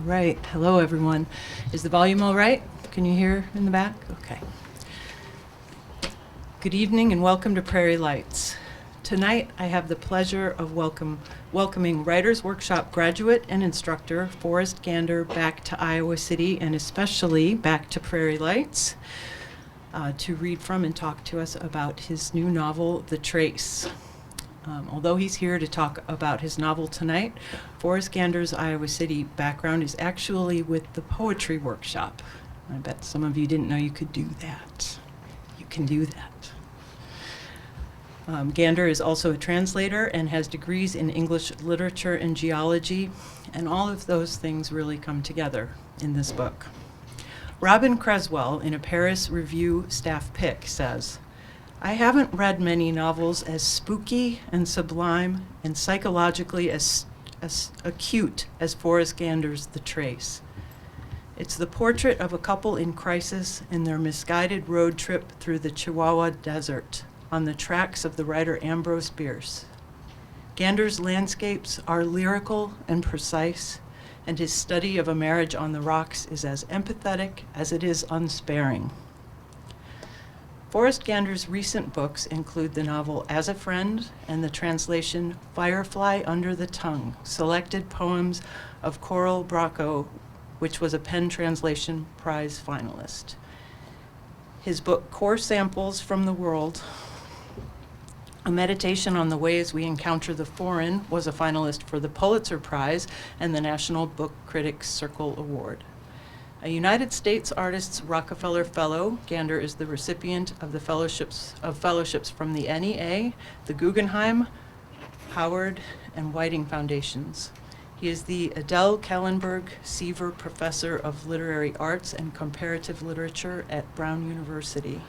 Right. Hello, everyone. Is the volume all right? Can you hear in the back? Okay. Good evening and welcome to Prairie Lights. Tonight, I have the pleasure of welcoming Writers Workshop graduate and instructor Forrest Gander back to Iowa City and especially back to Prairie Lights to read from and talk to us about his new novel, The Trace. Although he's here to talk about his novel tonight, Forrest Gander's Iowa City background is actually with the Poetry Workshop. I bet some of you didn't know you could do that. You can do that. Gander is also a translator and has degrees in English literature and geology, and all of those things really come together in this book. Robin Creswell, in a Paris Review staff pick, says, "I haven't read many novels as spooky and sublime and psychologically as acute as Forrest Gander's The Trace. It's the portrait of a couple in crisis in their misguided road trip through the Chihuahua Desert on the tracks of the writer Ambrose Bierce. Gander's landscapes are lyrical and precise, and his study of a marriage on the rocks is as empathetic as it is unsparing." Forrest Gander's recent books include the novel As a Friend and the translation Firefly Under the Tongue, selected poems of Coral Bracco, which was a PEN Translation Prize finalist. His book Core Samples from the World, a meditation on the ways we encounter the foreign, was a finalist for the Pulitzer Prize and the National Book Critics Circle Award. A United States Artists Rockefeller Fellow, Gander is the recipient of the fellowships from the NEA, the Guggenheim, Howard, and Whiting Foundations. He is the Adele Kellenberg Seaver Professor of Literary Arts and Comparative Literature at Brown University.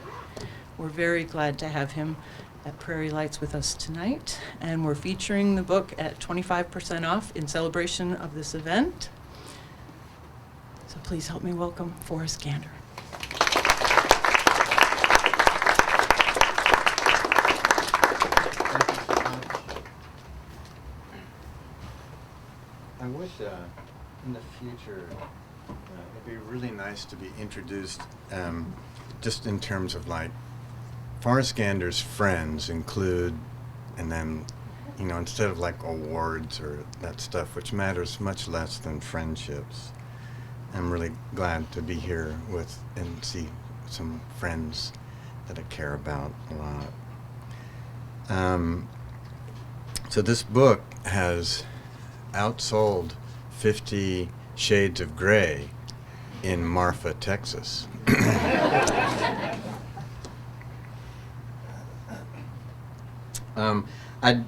We're very glad to have him at Prairie Lights with us tonight, and we're featuring the book at 25% off in celebration of this event. So please help me welcome Forrest Gander. I wish in the future it'd be really nice to be introduced just in terms of like Forrest Gander's friends include, and then, you know, instead of like awards or that stuff, which matters much less than friendships. I'm really glad to be here with and see some friends that I care about a lot. So this book has outsold 50 Shades of Grey in Marfa, Texas. I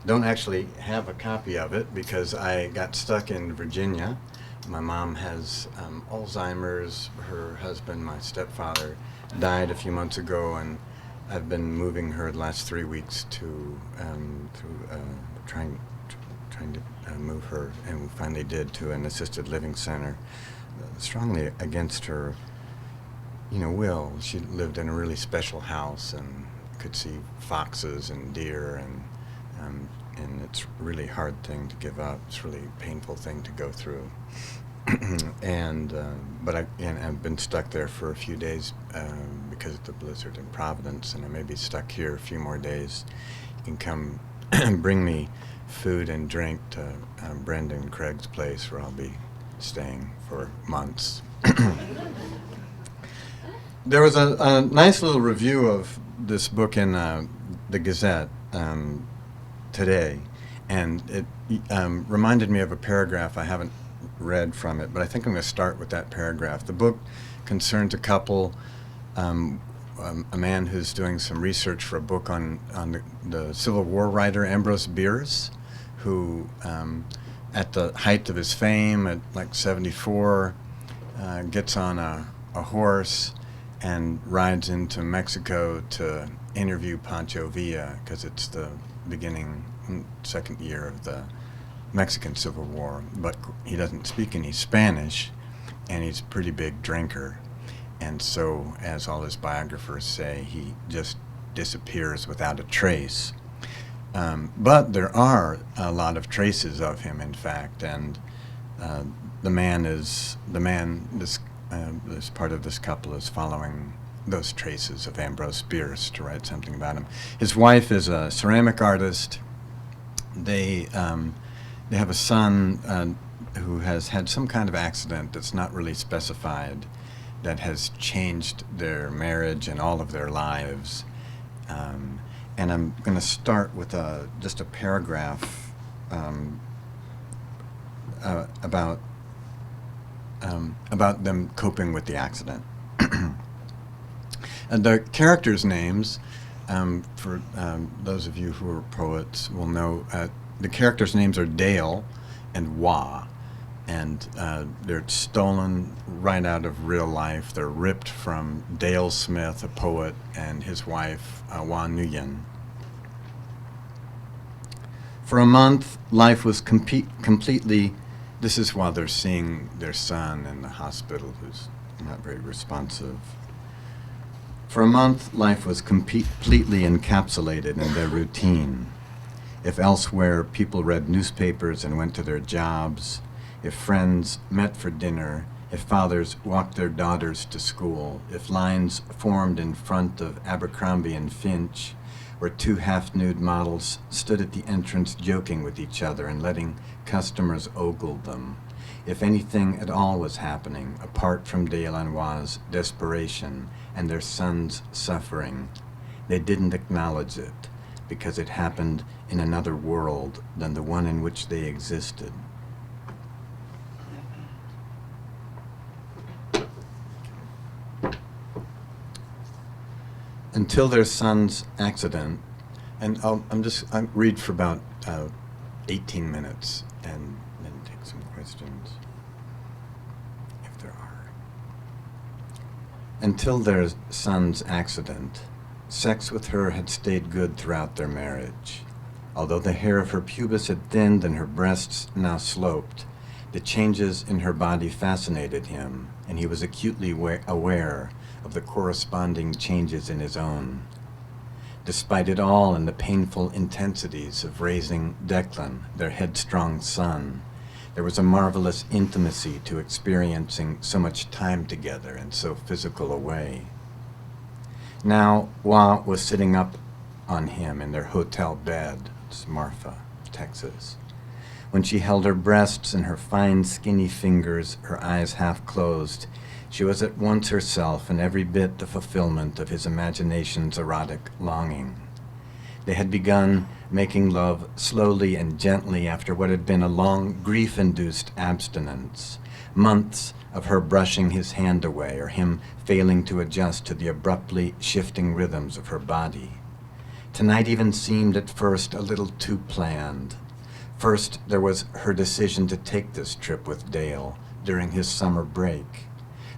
don't actually have a copy of it because I got stuck in Virginia. My mom has Alzheimer's. Her husband, my stepfather, died a few months ago, and I've been moving her the last 3 weeks to trying to move her, and we finally did, to an assisted living center, strongly against her, will. She lived in a really special house and could see foxes and deer, and it's a really hard thing to give up. It's a really painful thing to go through. But I've been stuck there for a few days because of the blizzard in Providence, and I may be stuck here a few more days. You can come bring me food and drink to Brendan Craig's place, where I'll be staying for months. There was a nice little review of this book in the Gazette today, and it reminded me of a paragraph I haven't read from it, but I think I'm going to start with that paragraph. The book concerns a couple, a man who's doing some research for a book on the Civil War writer Ambrose Bierce, who at the height of his fame, at like 74, gets on a horse and rides into Mexico to interview Pancho Villa, because it's the beginning, second year of the Mexican Civil War. But he doesn't speak any Spanish, and he's a pretty big drinker. And so, as all his biographers say, he just disappears without a trace. But there are a lot of traces of him, in fact, and this part of this couple is following those traces of Ambrose Bierce to write something about him. His wife is a ceramic artist. They have a son who has had some kind of accident that's not really specified, that has changed their marriage and all of their lives. And I'm going to start with just a paragraph about them coping with the accident. And the characters' names, for those of you who are poets will know, the characters' names are Dale and Wah, and they're stolen right out of real life. They're ripped from Dale Smith, a poet, and his wife, Wah Nguyen. For a month, life was completely, this is while they're seeing their son in the hospital, who's not very responsive. For a month, life was completely encapsulated in their routine. If elsewhere people read newspapers and went to their jobs, if friends met for dinner, if fathers walked their daughters to school, if lines formed in front of Abercrombie and Finch, where two half-nude models stood at the entrance joking with each other and letting customers ogle them, if anything at all was happening apart from Dale and Wah's desperation and their son's suffering, they didn't acknowledge it, because it happened in another world than the one in which they existed. Until their son's accident, and I'll read for about 18 minutes and then take some questions, if there are. Until their son's accident, sex with her had stayed good throughout their marriage. Although the hair of her pubis had thinned and her breasts now sloped, the changes in her body fascinated him, and he was acutely aware of the corresponding changes in his own. Despite it all and the painful intensities of raising Declan, their headstrong son, there was a marvelous intimacy to experiencing so much time together in so physical a way. Now, Wah was sitting up on him in their hotel bed, it's Marfa, Texas. When she held her breasts in her fine, skinny fingers, her eyes half closed, she was at once herself and every bit the fulfillment of his imagination's erotic longing. They had begun making love slowly and gently after what had been a long, grief-induced abstinence, months of her brushing his hand away or him failing to adjust to the abruptly shifting rhythms of her body. Tonight even seemed at first a little too planned. First, there was her decision to take this trip with Dale during his summer break.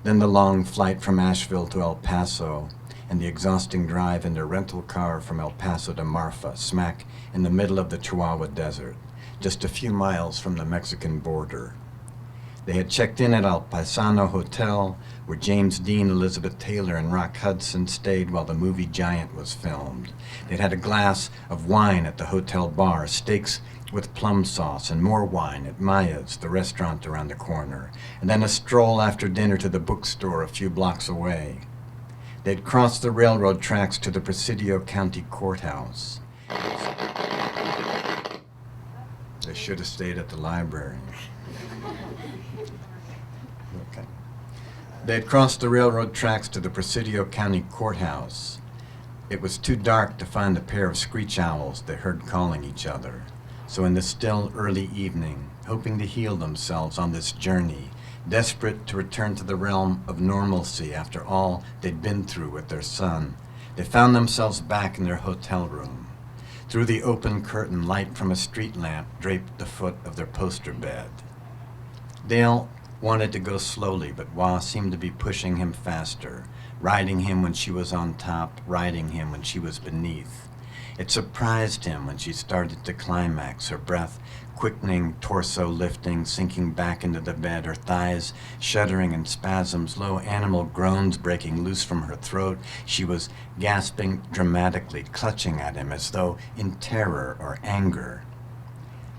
Then the long flight from Asheville to El Paso, and the exhausting drive in their rental car from El Paso to Marfa, smack in the middle of the Chihuahua Desert, just a few miles from the Mexican border. They had checked in at El Paisano Hotel, where James Dean, Elizabeth Taylor, and Rock Hudson stayed while the movie Giant was filmed. They'd had a glass of wine at the hotel bar, steaks with plum sauce, and more wine at Maya's, the restaurant around the corner, and then a stroll after dinner to the bookstore a few blocks away. They'd crossed the railroad tracks to the Presidio County Courthouse. They should have stayed at the library. Okay. They had crossed the railroad tracks to the Presidio County Courthouse. It was too dark to find the pair of screech owls they heard calling each other. So in the still early evening, hoping to heal themselves on this journey, desperate to return to the realm of normalcy after all they'd been through with their son, they found themselves back in their hotel room. Through the open curtain, light from a street lamp draped the foot of their poster bed. Dale wanted to go slowly, but Wah seemed to be pushing him faster, riding him when she was on top, riding him when she was beneath. It surprised him when she started to climax, her breath quickening, torso lifting, sinking back into the bed, her thighs shuddering in spasms, low animal groans breaking loose from her throat. She was gasping dramatically, clutching at him as though in terror or anger,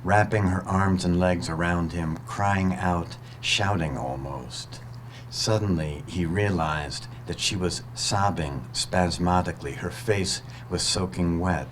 wrapping her arms and legs around him, crying out, shouting almost. Suddenly, he realized that she was sobbing spasmodically. Her face was soaking wet.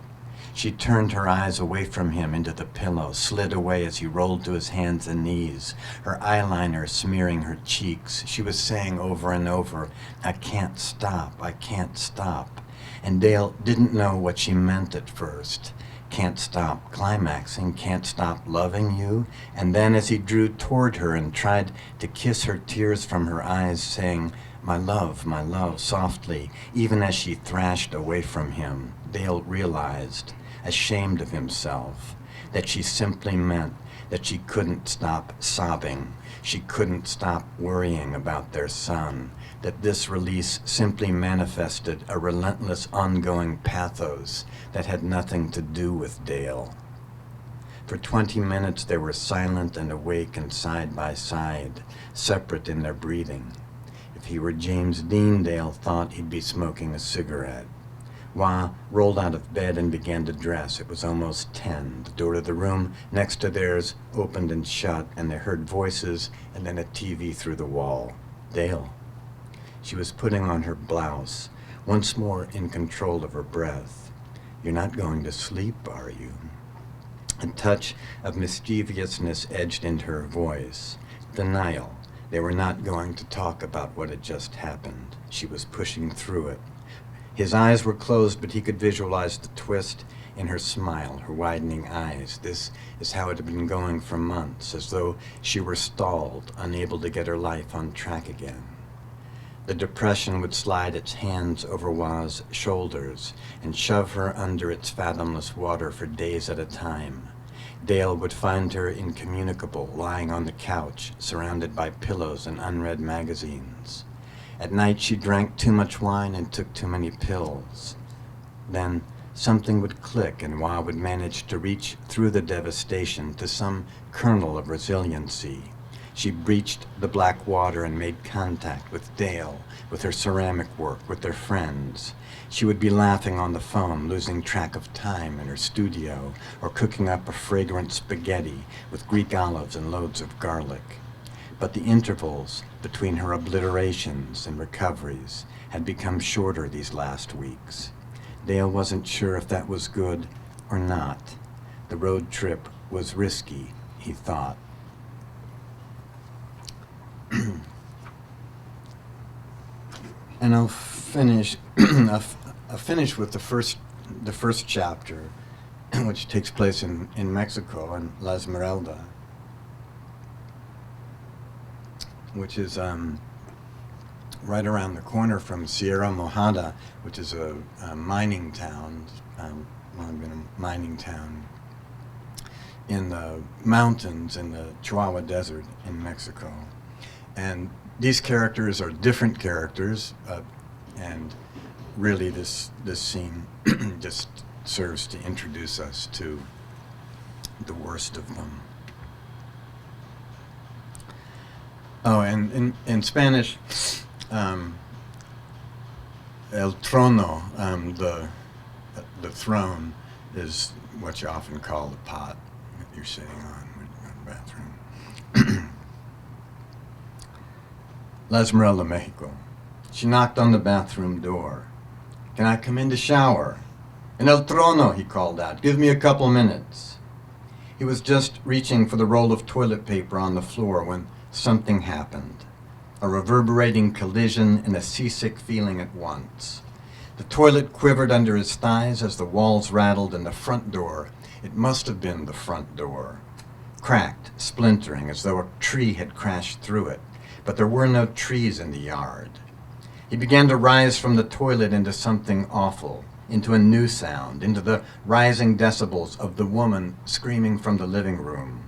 She turned her eyes away from him into the pillow, slid away as he rolled to his hands and knees, her eyeliner smearing her cheeks. She was saying over and over, "I can't stop, I can't stop." And Dale didn't know what she meant at first. Can't stop climaxing, can't stop loving you. And then as he drew toward her and tried to kiss her tears from her eyes, saying, my love, softly, even as she thrashed away from him, Dale realized, ashamed of himself, that she simply meant that she couldn't stop sobbing. She couldn't stop worrying about their son, that this release simply manifested a relentless ongoing pathos that had nothing to do with Dale. For 20 minutes they were silent and awake and side by side, separate in their breathing. If he were James Dean, Dale thought he'd be smoking a cigarette. Wah rolled out of bed and began to dress. It was almost 10. The door to the room next to theirs opened and shut, and they heard voices and then a TV through the wall. Dale. She was putting on her blouse, once more in control of her breath. You're not going to sleep, are you? A touch of mischievousness edged into her voice. Denial. They were not going to talk about what had just happened. She was pushing through it. His eyes were closed, but he could visualize the twist in her smile, her widening eyes. This is how it had been going for months, as though she were stalled, unable to get her life on track again. The depression would slide its hands over Wah's shoulders and shove her under its fathomless water for days at a time. Dale would find her incommunicable, lying on the couch, surrounded by pillows and unread magazines. At night she drank too much wine and took too many pills. Then something would click and Wah would manage to reach through the devastation to some kernel of resiliency. She breached the black water and made contact with Dale, with her ceramic work, with their friends. She would be laughing on the phone, losing track of time in her studio, or cooking up a fragrant spaghetti with Greek olives and loads of garlic. But the intervals between her obliterations and recoveries had become shorter these last weeks. Dale wasn't sure if that was good or not. The road trip was risky, he thought. And I'll finish with the first chapter, which takes place in Mexico, in La Esmeralda, which is right around the corner from Sierra Mojada, which is a mining town, mining town in the mountains in the Chihuahua Desert in Mexico. And these characters are different characters, and really this scene just serves to introduce us to the worst of them. Oh, and in Spanish, el trono, the throne, is what you often call the pot that you're sitting on when you go to the bathroom. La Esmeralda, Mexico. She knocked on the bathroom door. Can I come in to shower? In el trono, he called out. Give me a couple minutes. He was just reaching for the roll of toilet paper on the floor when something happened. A reverberating collision and a seasick feeling at once. The toilet quivered under his thighs as the walls rattled, and the front door, it must have been the front door, cracked, splintering as though a tree had crashed through it. But there were no trees in the yard. He began to rise from the toilet into something awful. into a new sound, into the rising decibels of the woman screaming from the living room.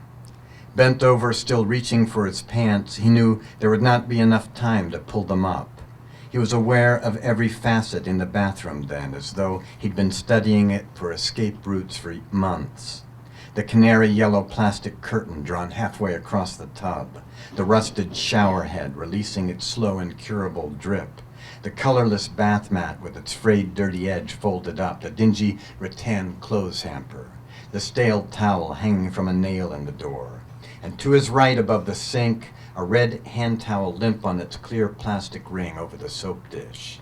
Bent over, still reaching for his pants, he knew there would not be enough time to pull them up. He was aware of every facet in the bathroom then, as though he'd been studying it for escape routes for months. The canary yellow plastic curtain drawn halfway across the tub, the rusted shower head releasing its slow incurable drip, the colorless bath mat with its frayed dirty edge folded up, the dingy rattan clothes hamper, the stale towel hanging from a nail in the door, and to his right above the sink, a red hand towel limp on its clear plastic ring over the soap dish.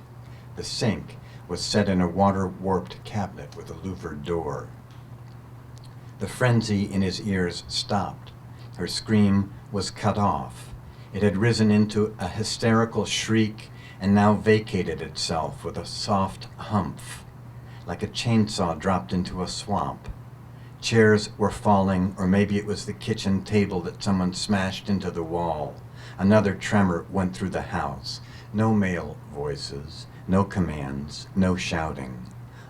The sink was set in a water-warped cabinet with a louvered door. The frenzy in his ears stopped. Her scream was cut off. It had risen into a hysterical shriek and now vacated itself with a soft humph, like a chainsaw dropped into a swamp. Chairs were falling, or maybe it was the kitchen table that someone smashed into the wall. Another tremor went through the house. No male voices, no commands, no shouting.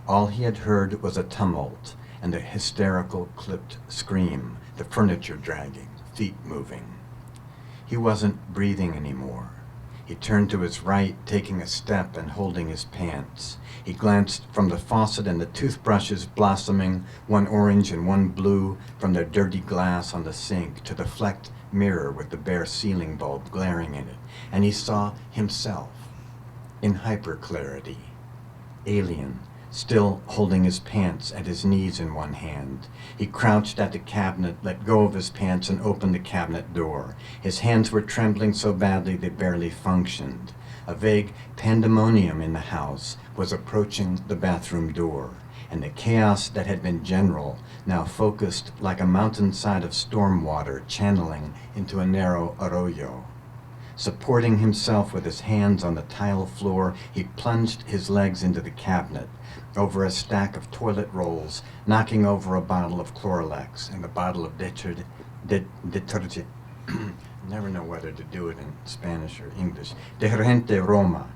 All he had heard was a tumult and a hysterical clipped scream, the furniture dragging, feet moving. He wasn't breathing anymore. He turned to his right, taking a step and holding his pants. He glanced from the faucet and the toothbrushes blossoming, one orange and one blue, from their dirty glass on the sink to the flecked mirror with the bare ceiling bulb glaring in it, and he saw himself in hyperclarity, alien, still holding his pants at his knees in one hand. He crouched at the cabinet, let go of his pants, and opened the cabinet door. His hands were trembling so badly they barely functioned. A vague pandemonium in the house was approaching the bathroom door, and the chaos that had been general now focused like a mountainside of storm water channeling into a narrow arroyo. Supporting himself with his hands on the tile floor, he plunged his legs into the cabinet, over a stack of toilet rolls, knocking over a bottle of Relics and a bottle of detergent. Never know whether to do it in Spanish or English. Detergente Roma.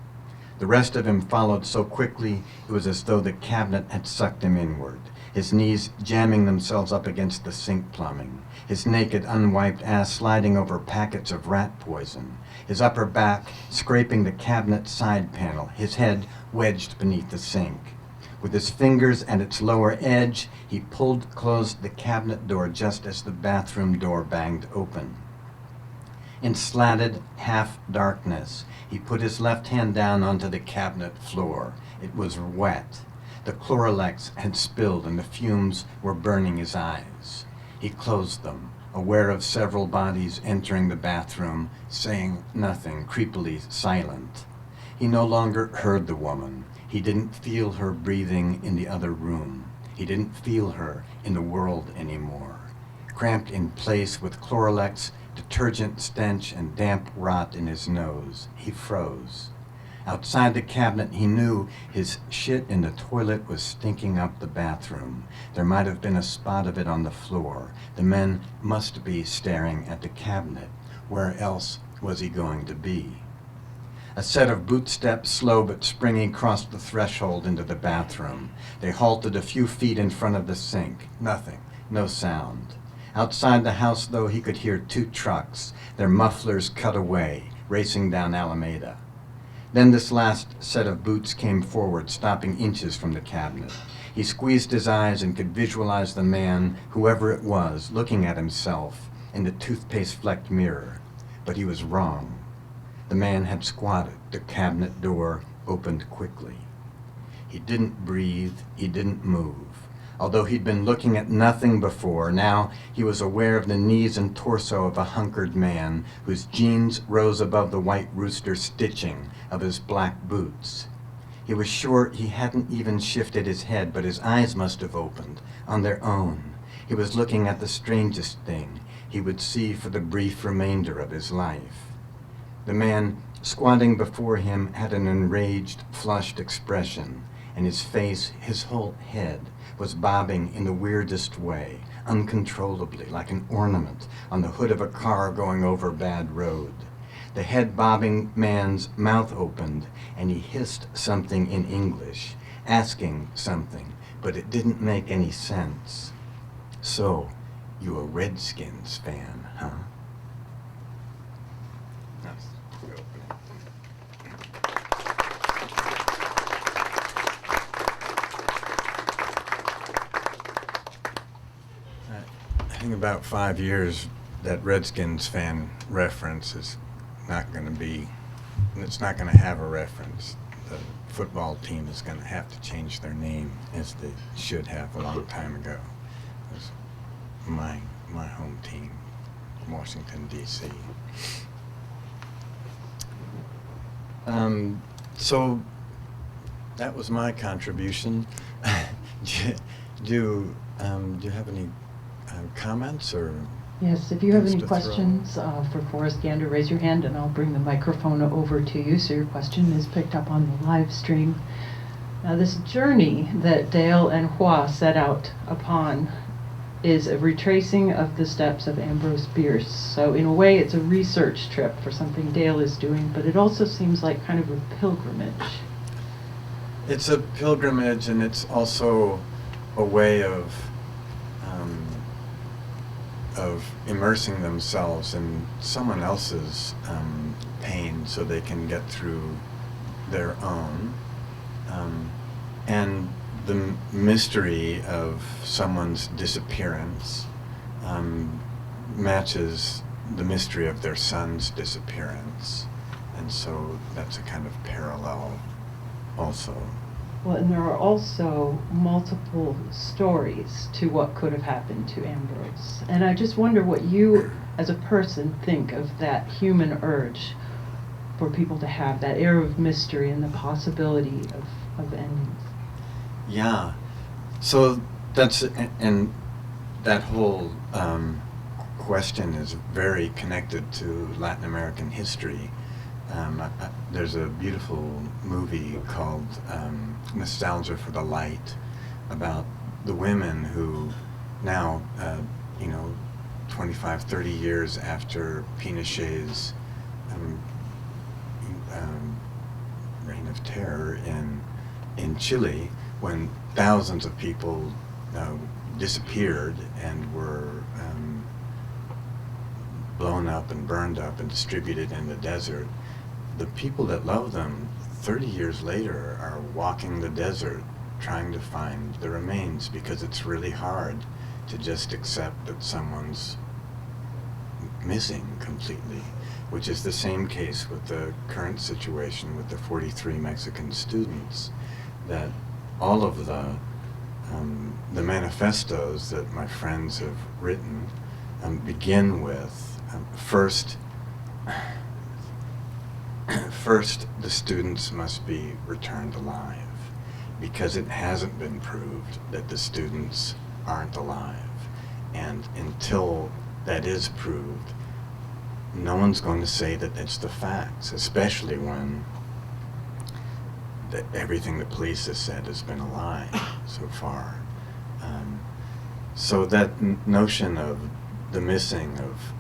The rest of him followed so quickly it was as though the cabinet had sucked him inward, his knees jamming themselves up against the sink plumbing, his naked, unwiped ass sliding over packets of rat poison, his upper back scraping the cabinet side panel, his head wedged beneath the sink. With his fingers at its lower edge, he closed the cabinet door just as the bathroom door banged open. In slatted half-darkness, he put his left hand down onto the cabinet floor. It was wet. The Relics had spilled and the fumes were burning his eyes. He closed them, aware of several bodies entering the bathroom, saying nothing, creepily silent. He no longer heard the woman. He didn't feel her breathing in the other room. He didn't feel her in the world anymore. Cramped in place with Relics, detergent stench and damp rot in his nose, he froze. Outside the cabinet, he knew his shit in the toilet was stinking up the bathroom. There might have been a spot of it on the floor. The men must be staring at the cabinet. Where else was he going to be? A set of boot steps, slow but springy, crossed the threshold into the bathroom. They halted a few feet in front of the sink. Nothing, no sound. Outside the house, though, he could hear 2 trucks, their mufflers cut away, racing down Alameda. Then this last set of boots came forward, stopping inches from the cabinet. He squeezed his eyes and could visualize the man, whoever it was, looking at himself in the toothpaste-flecked mirror. But he was wrong. The man had squatted. The cabinet door opened quickly. He didn't breathe. He didn't move. Although he'd been looking at nothing before, now he was aware of the knees and torso of a hunkered man whose jeans rose above the white rooster stitching of his black boots. He was sure he hadn't even shifted his head, but his eyes must have opened on their own. He was looking at the strangest thing he would see for the brief remainder of his life. The man squatting before him had an enraged, flushed expression, and his face, his whole head, was bobbing in the weirdest way, uncontrollably, like an ornament on the hood of a car going over a bad road. The head-bobbing man's mouth opened, and he hissed something in English, asking something, but it didn't make any sense. So, you a Redskins fan, huh? Nice. We open it. I think about 5 years, that Redskins fan reference is not going to be, it's not going to have a reference. The football team is going to have to change their name, as they should have a long time ago. It was my home team, Washington, D.C. So that was my contribution. Do you have any comments or? Yes, if you have things any to throw? questions for Forrest Gander, raise your hand and I'll bring the microphone over to you so your question is picked up on the live stream. Now, this journey that Dale and Hua set out upon is a retracing of the steps of Ambrose Bierce. So in a way, it's a research trip for something Dale is doing, but it also seems like kind of a pilgrimage. It's a pilgrimage, and it's also a way of immersing themselves in someone else's pain so they can get through their own. And the mystery of someone's disappearance matches the mystery of their son's disappearance. And so that's a kind of parallel also. Well, and there are also multiple stories to what could have happened to Ambrose. And I just wonder what you, as a person, think of that human urge for people to have that air of mystery and the possibility of endings. Yeah. So that's, and that whole question is very connected to Latin American history. There's a beautiful movie called Nostalgia for the Light about the women who now, 25, 30 years after Pinochet's reign of terror in Chile, when thousands of people disappeared and were blown up and burned up and distributed in the desert, the people that love them 30 years later are walking the desert trying to find the remains, because it's really hard to just accept that someone's missing completely, which is the same case with the current situation with the 43 Mexican students, that all of the manifestos that my friends have written begin with first, the students must be returned alive, because it hasn't been proved that the students aren't alive. And until that is proved, no one's going to say that it's the facts, especially when everything the police has said has been a lie so far. So that notion of the missing, of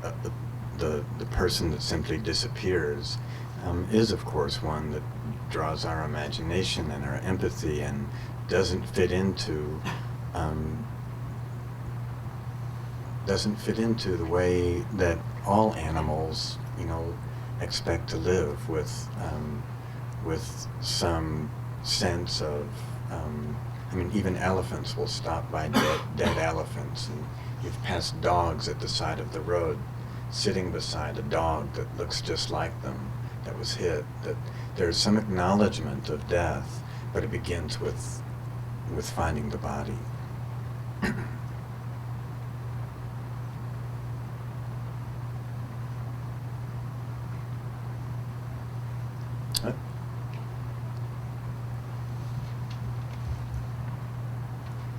the person that simply disappears, is of course one that draws our imagination and our empathy, and doesn't fit into the way that all animals, expect to live, with some sense of, even elephants will stop by dead elephants, and you've passed dogs at the side of the road sitting beside a dog that looks just like them, that was hit, that there's some acknowledgement of death, but it begins with finding the body.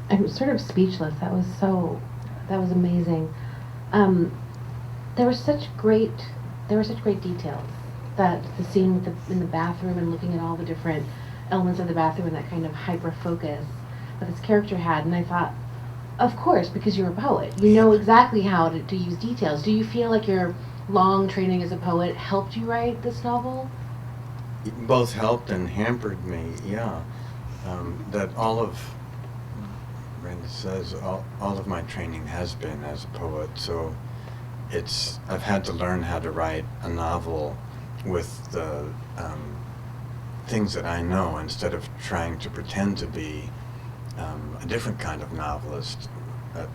I'm sort of speechless. That was amazing. There were such great details. That the scene in the bathroom and looking at all the different elements of the bathroom and that kind of hyper focus that this character had, and I thought, of course, because you're a poet, you know exactly how to use details. Do you feel like your long training as a poet helped you write this novel? Both helped and hampered me, yeah. that all of, Brenda says, all of my training has been as a poet, so I've had to learn how to write a novel with the things that I know instead of trying to pretend to be a different kind of novelist,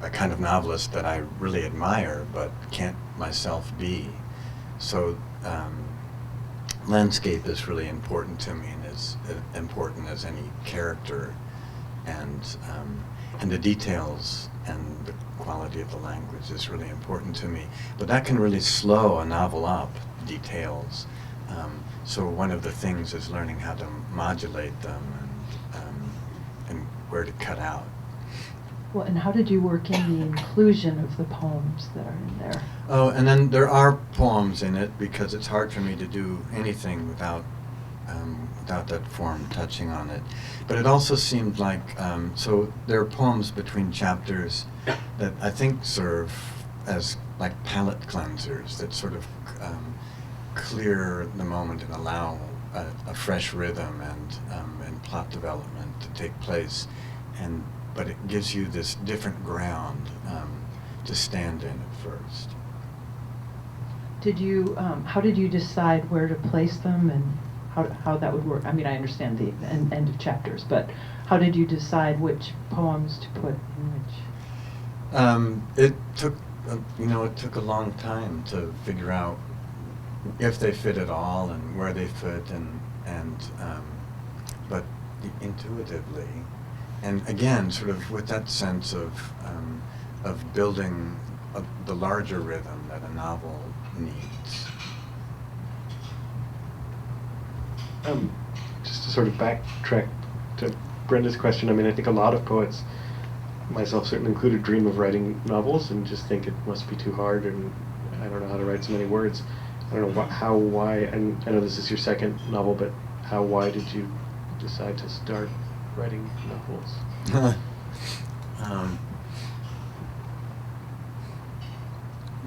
a kind of novelist that I really admire but can't myself be. So landscape is really important to me, and is important as any character, and the details and the quality of the language is really important to me. But that can really slow a novel up, details. So one of the things is learning how to modulate them and where to cut out. Well, and how did you work in the inclusion of the poems that are in there? Oh, and then there are poems in it because it's hard for me to do anything without that form touching on it. But it also seemed like, so there are poems between chapters that I think serve as like palate cleansers that sort of clear the moment and allow a fresh rhythm and plot development to take place. But it gives you this different ground to stand in at first. Did you, how did you decide where to place them and how that would work? I mean, I understand the end of chapters, but how did you decide which poems to put in which? It took, it took a long time to figure out if they fit at all and where they fit, but intuitively. And again, sort of with that sense of building the larger rhythm that a novel needs. Just to sort of backtrack to Brenda's question, I mean, I think a lot of poets, myself certainly included, dream of writing novels and just think it must be too hard and I don't know how to write so many words. I don't know why, and I know this is your second novel, but why did you decide to start writing novels?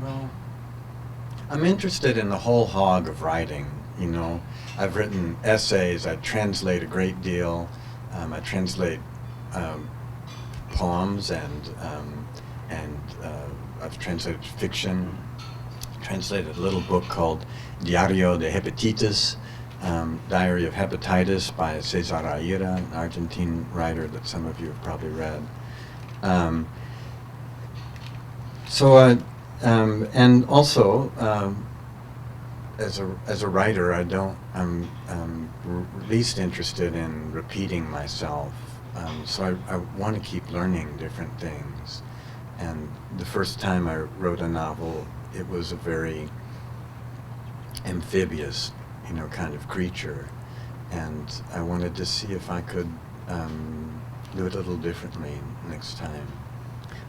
Well, I'm interested in the whole hog of writing, I've written essays, I translate a great deal, I translate poems and I've translated fiction, translated a little book called Diario de Hepatitis, Diary of Hepatitis by Cesar Aira, an Argentine writer that some of you have probably read. And also, as a writer, I'm least interested in repeating myself. So I want to keep learning different things. And the first time I wrote a novel, it was a very amphibious, kind of creature. And I wanted to see if I could do it a little differently next time.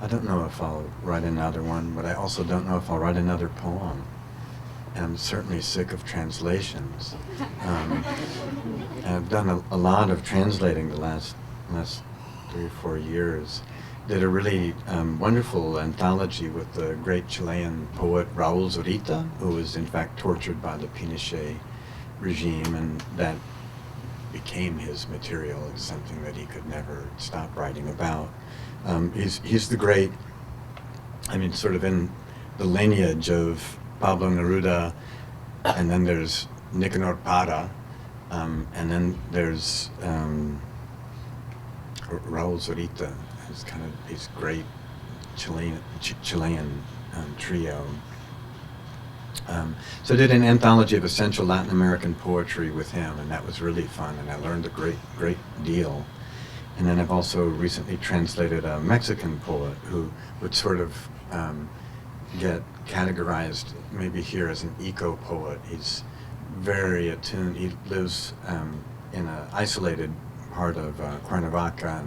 I don't know if I'll write another one, but I also don't know if I'll write another poem. And I'm certainly sick of translations. And I've done a lot of translating the last 3 or 4 years. Did a really wonderful anthology with the great Chilean poet Raúl Zurita, who was in fact tortured by the Pinochet regime, and that became his material. It's something that he could never stop writing about. He's the great, sort of in the lineage of Pablo Neruda, and then there's Nicanor Parra, and then there's Raúl Zurita, who's kind of his great Chilean trio. So I did an anthology of essential Latin American poetry with him, and that was really fun, and I learned a great deal. And then I've also recently translated a Mexican poet who would sort of get categorized maybe here as an eco-poet. He's very attuned. He lives in an isolated part of Cuernavaca,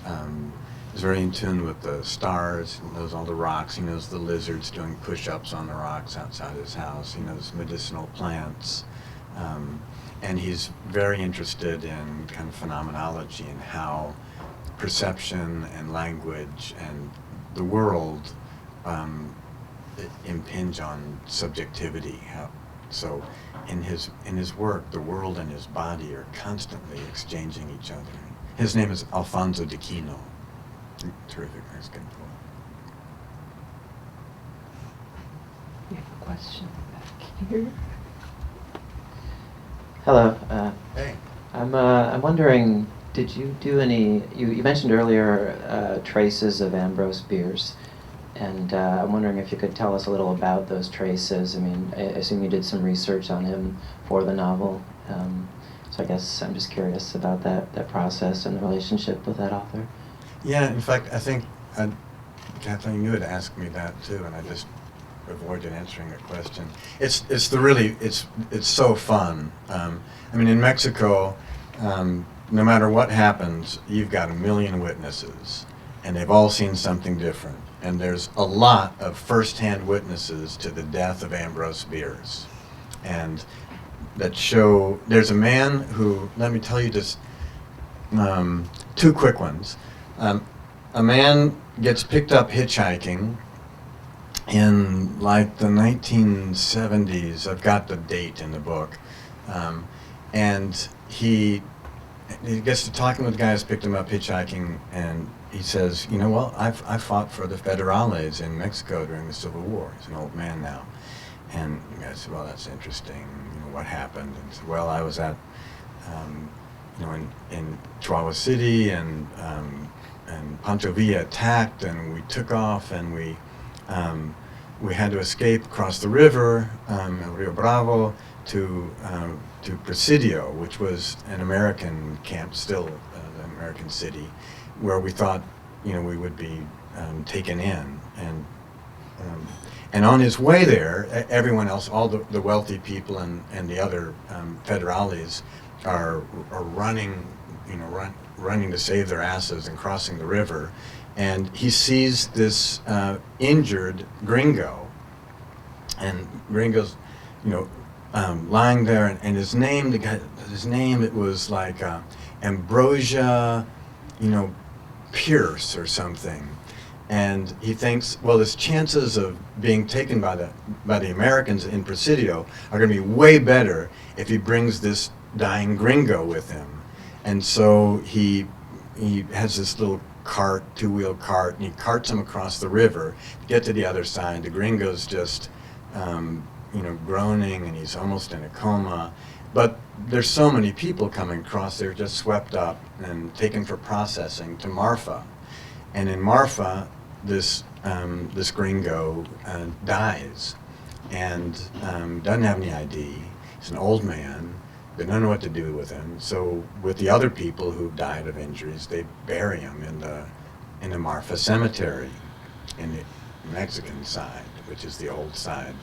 and is very in tune with the stars. He knows all the rocks. He knows the lizards doing push-ups on the rocks outside his house. He knows medicinal plants. And he's very interested in kind of phenomenology and how perception and language and the world impinge on subjectivity. So in his work, the world and his body are constantly exchanging each other. His name is Alfonso de Quino. Terrific Mexican poet. We have a question back here. Hello. Hey. I'm wondering, did you do any? You mentioned earlier traces of Ambrose Bierce, and I'm wondering if you could tell us a little about those traces. I mean, I assume you did some research on him for the novel. So I guess I'm just curious about that process and the relationship with that author. Yeah, in fact, I think Kathleen, you had asked me that too, and I just avoided answering that question. It's so fun. I mean, in Mexico, no matter what happens, you've got a million witnesses, and they've all seen something different. And there's a lot of first-hand witnesses to the death of Ambrose Bierce, and that show. There's a man who, let me tell you just two quick ones. A man gets picked up hitchhiking in like the 1970s. I've got the date in the book. And he gets to talking with the guy who's picked him up hitchhiking, and he says, you know, well, I fought for the Federales in Mexico during the Civil War. He's an old man now. And the guy said, well, that's interesting. You know, what happened? And he said, well, I was at, you know, in Chihuahua City, and Pancho Villa attacked, and we took off, and we had to escape across the river, Rio Bravo, to Presidio, which was an American camp, still an American city, where we thought, you know, we would be taken in. And on his way there, everyone else, all the wealthy people and the other federales are running, you know, running to save their asses and crossing the river. And he sees this injured gringo, and gringo's, you know, lying there, and his name, it was like Ambrosia, you know, Pierce or something. And he thinks, well, his chances of being taken by the Americans in Presidio are going to be way better if he brings this dying gringo with him. And so he has this little cart, two-wheel cart, and he carts him across the river to get to the other side. The gringo's just, you know, groaning, and he's almost in a coma. But there's so many people coming across, they're just swept up and taken for processing to Marfa. And in Marfa, this gringo dies, and doesn't have any ID. He's an old man. They don't know what to do with him. So with the other people who died of injuries, they bury him in the Marfa cemetery in the Mexican side, which is the old side.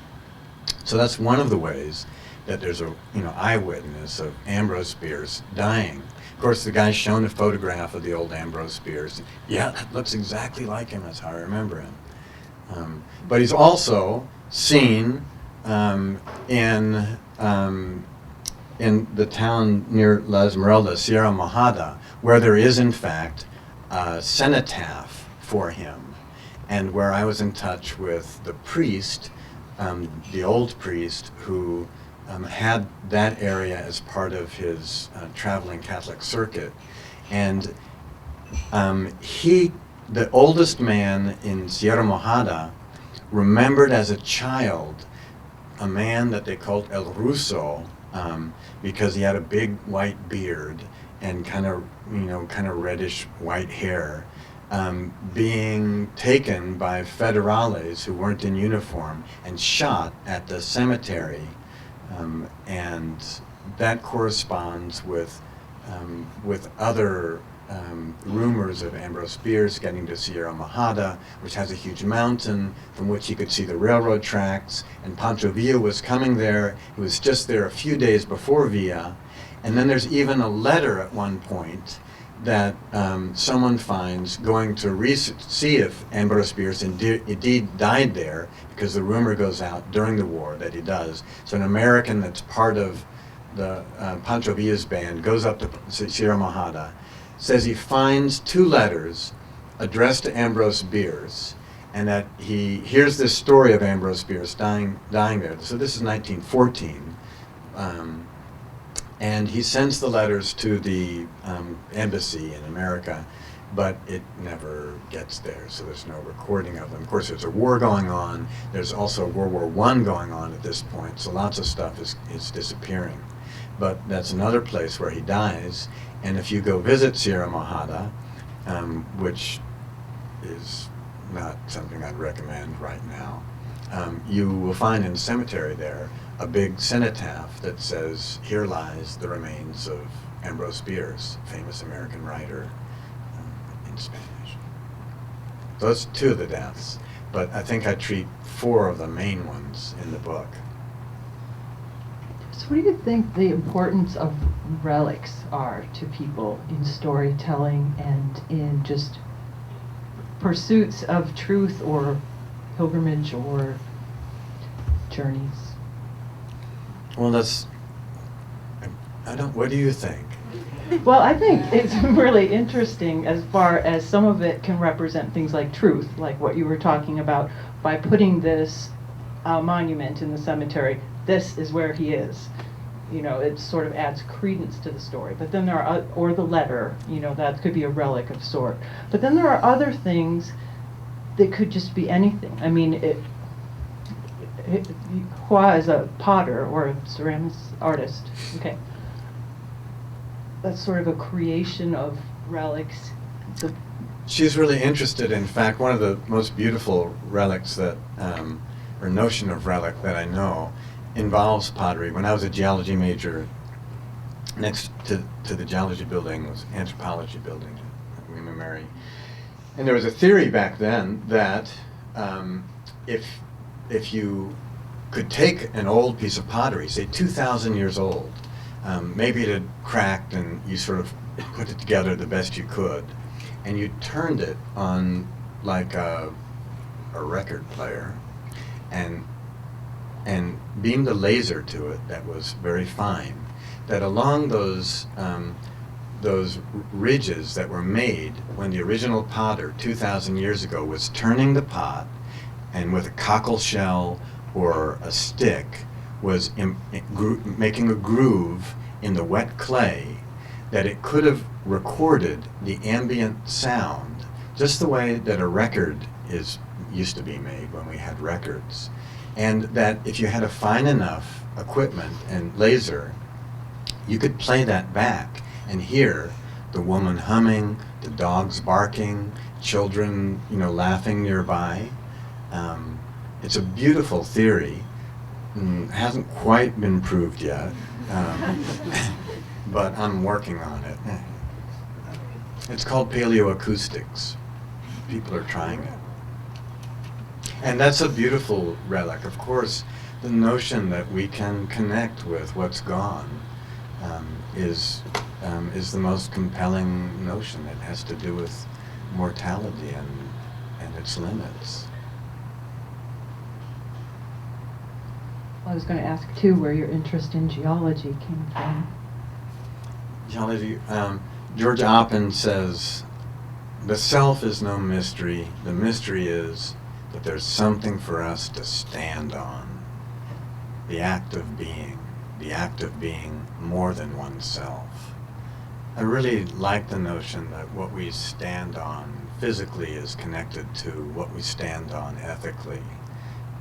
So that's one of the ways that there's a, you know, eyewitness of Ambrose Bierce dying. Of course, the guy's shown a photograph of the old Ambrose Bierce. Yeah, that looks exactly like him. That's how I remember him. But he's also seen in the town near La Esmeralda, Sierra Mojada, where there is, in fact, a cenotaph for him, and where I was in touch with the priest, the old priest, who had that area as part of his traveling Catholic circuit. And the oldest man in Sierra Mojada, remembered as a child a man that they called El Ruso, because he had a big white beard and kind of reddish white hair, being taken by federales who weren't in uniform and shot at the cemetery. And that corresponds with other rumors of Ambrose Bierce getting to Sierra Mojada, which has a huge mountain from which he could see the railroad tracks, and Pancho Villa was coming there. He was just there a few days before Villa. And then there's even a letter at one point that someone finds going to see if Ambrose Bierce indeed died there, because the rumor goes out during the war that he does. So an American that's part of the Pancho Villa's band goes up to Sierra Mojada, says he finds two letters addressed to Ambrose Bierce, and that he hears this story of Ambrose Bierce dying there. So this is 1914. And he sends the letters to the embassy in America, but it never gets there, so there's no recording of them. Of course, there's a war going on. There's also World War I going on at this point, so lots of stuff is disappearing. But that's another place where he dies. And if you go visit Sierra Mojada, which is not something I'd recommend right now, you will find in the cemetery there a big cenotaph that says, "Here lies the remains of Ambrose Bierce, famous American writer," in Spanish. Those two of the deaths, but I think I treat 4 of the main ones in the book. So what do you think the importance of relics are to people in storytelling and in just pursuits of truth or pilgrimage or journeys? Well, I don't, what do you think? Well, I think it's really interesting as far as some of it can represent things like truth, like what you were talking about, by putting this monument in the cemetery. This is where he is. You know, it sort of adds credence to the story. But then there are, or the letter, you know, that could be a relic of sort. But then there are other things that could just be anything. I mean, Hua is a potter or a ceramics artist. Okay. That's sort of a creation of relics. She's really interested. In fact, one of the most beautiful relics that, or notion of relic that I know, involves pottery. When I was a geology major, next to the geology building was anthropology building at William & Mary. And there was a theory back then that if you could take an old piece of pottery, say 2,000 years old, maybe it had cracked and you sort of put it together the best you could, and you turned it on like a record player and beamed a laser to it that was very fine, that along those ridges that were made when the original potter 2,000 years ago was turning the pot, and with a cockle shell or a stick was making a groove in the wet clay, that it could have recorded the ambient sound just the way that a record used to be made when we had records. And that if you had a fine enough equipment and laser, you could play that back and hear the woman humming, the dogs barking, children, laughing nearby. It's a beautiful theory. Hasn't quite been proved yet, but I'm working on it. It's called paleoacoustics. People are trying it. And that's a beautiful relic. Of course, the notion that we can connect with what's gone is the most compelling notion. It has to do with mortality and its limits. I was going to ask, too, where your interest in geology came from. Geology, George Oppen says, "The self is no mystery. The mystery is that there's something for us to stand on. The act of being more than oneself." I really like the notion that what we stand on physically is connected to what we stand on ethically.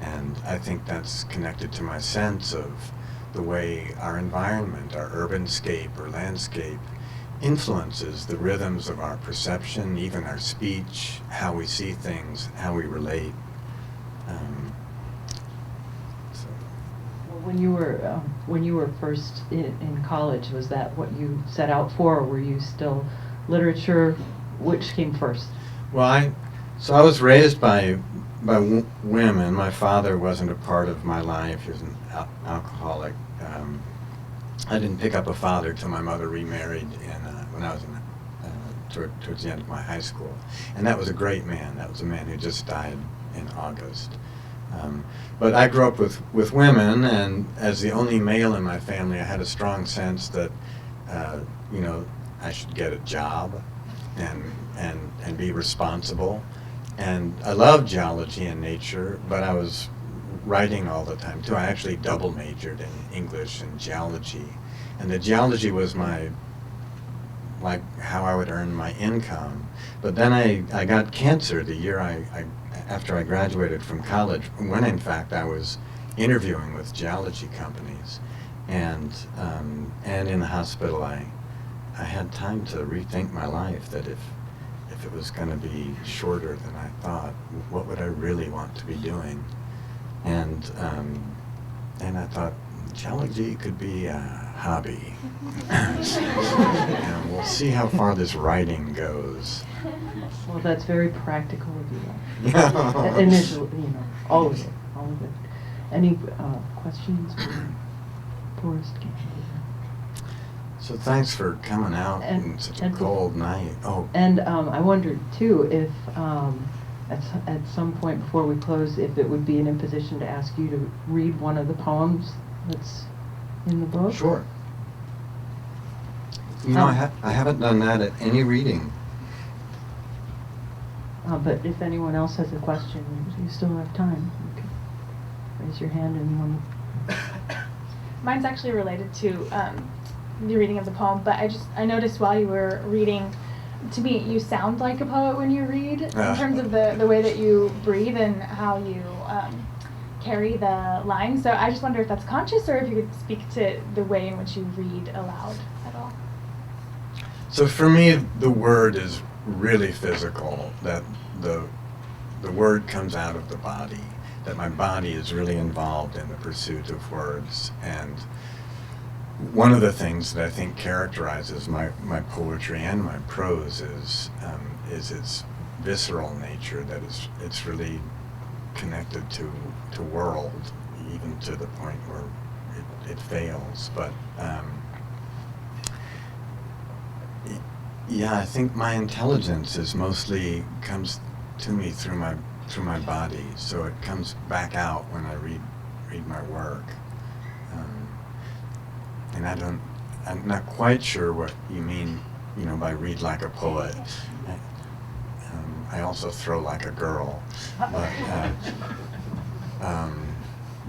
And I think that's connected to my sense of the way our environment, our urbanscape or landscape, influences the rhythms of our perception, even our speech, how we see things, how we relate. Well, when you were first in college, was that what you set out for, or were you still literature? Which came first? Well, I was raised by women. My father wasn't a part of my life. He was an alcoholic. I didn't pick up a father till my mother remarried when I was towards the end of my high school. And that was a great man. That was a man who just died in August. But I grew up with women, and as the only male in my family, I had a strong sense that, I should get a job and be responsible. And I loved geology and nature, but I was writing all the time too. I actually double majored in English and geology, And the geology was like how I would earn my income. But then I got cancer the year after I graduated from college, when in fact I was interviewing with geology companies. And in the hospital I had time to rethink my life, that if it was going to be shorter than I thought, what would I really want to be doing? And I thought geology could be a hobby. And we'll see how far this writing goes. Well, that's very practical of you. Initially, all of it. Any questions for Forrest Gander? So thanks for coming out in such a cold night. Oh. And I wondered too if at some point before we close, if it would be an imposition to ask you to read one of the poems that's in the book. Sure. I haven't done that at any reading. But if anyone else has a question, you still have time. You can raise your hand and one. Mine's actually related to the reading of the poem, but I noticed while you were reading, to me, you sound like a poet when you read, in terms of the way that you breathe and how you carry the lines. So I just wonder if that's conscious, or if you could speak to the way in which you read aloud at all. So for me, the word is really physical, that the word comes out of the body, that my body is really involved in the pursuit of words. And one of the things that I think characterizes my poetry and my prose is its visceral nature, that it's really connected to world, even to the point where it fails. But yeah, I think my intelligence is mostly comes to me through my body, so it comes back out when I read my work. And I'm not quite sure what you mean, by read like a poet. I also throw like a girl,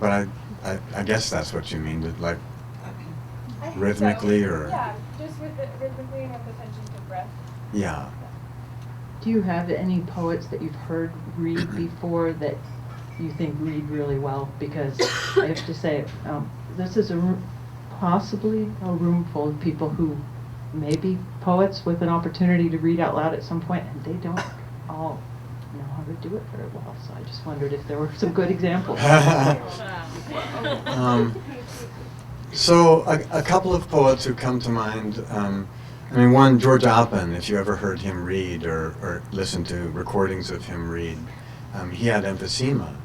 but I guess that's what you mean, like rhythmically, or yeah, just with rhythmically and with attention to breath. Yeah. Do you have any poets that you've heard read before that you think read really well? Because I have to say, this is possibly a room full of people who may be poets with an opportunity to read out loud at some point, and they don't all know how to do it very well. So I just wondered if there were some good examples. So a couple of poets who come to mind. One, George Oppen, if you ever heard him read or listened to recordings of him read, he had emphysema,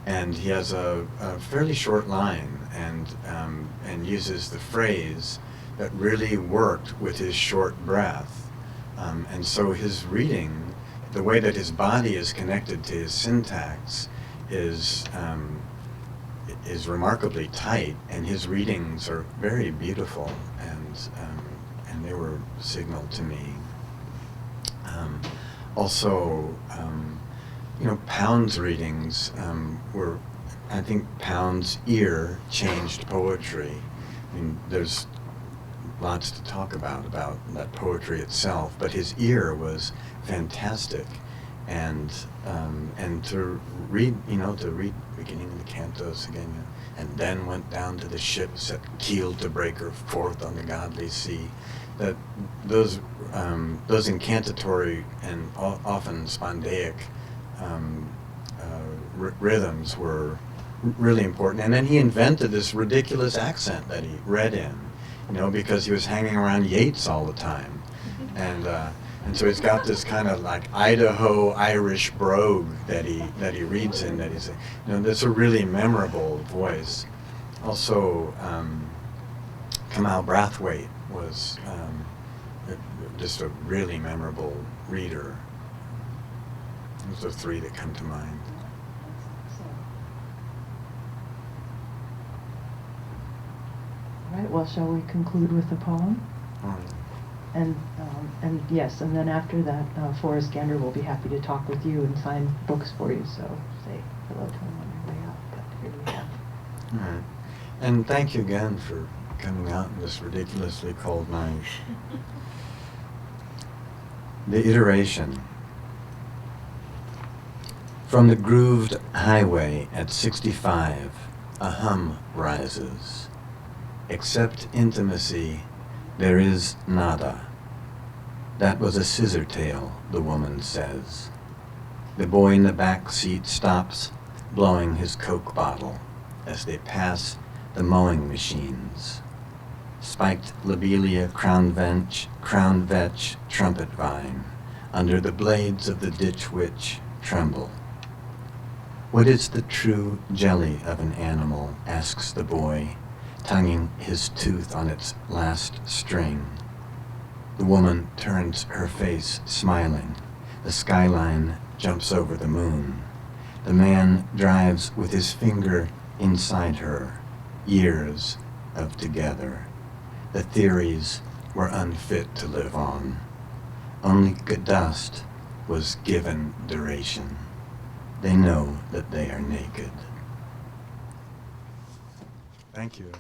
and he has a fairly short line, and uses the phrase that really worked with his short breath. And so his reading, the way that his body is connected to his syntax, is remarkably tight, and his readings are very beautiful, and they were signaled to me. Also, Pound's readings were, I think Pound's ear changed poetry. There's lots to talk about that poetry itself, but his ear was fantastic, and to read beginning of the cantos again, and then went down to the ship set keel to break her forth on the godly sea. That those incantatory and often spondaic rhythms were really important. And then he invented this ridiculous accent that he read in, because he was hanging around Yeats all the time, and so he's got this kind of like Idaho Irish brogue that he reads in. That he's, that's a really memorable voice. Also, Kamal Brathwaite was just a really memorable reader. Those are three that come to mind. All right, well, shall we conclude with the poem? All right. And yes, and then after that, Forrest Gander will be happy to talk with you and sign books for you, so say hello to him on your way out. But here we have. All right. And thank you again for coming out in this ridiculously cold night. The iteration. From the grooved highway at 65, a hum rises. Except intimacy, there is nada. That was a scissor tail, the woman says. The boy in the back seat stops, blowing his Coke bottle as they pass the mowing machines. Spiked lobelia, crown vetch, trumpet vine, under the blades of the ditch witch tremble. What is the true jelly of an animal, asks the boy, tonguing his tooth on its last string. The woman turns her face, smiling. The skyline jumps over the moon. The man drives with his finger inside her, years of together. The theories were unfit to live on. Only Gadust was given duration. They know that they are naked. Thank you.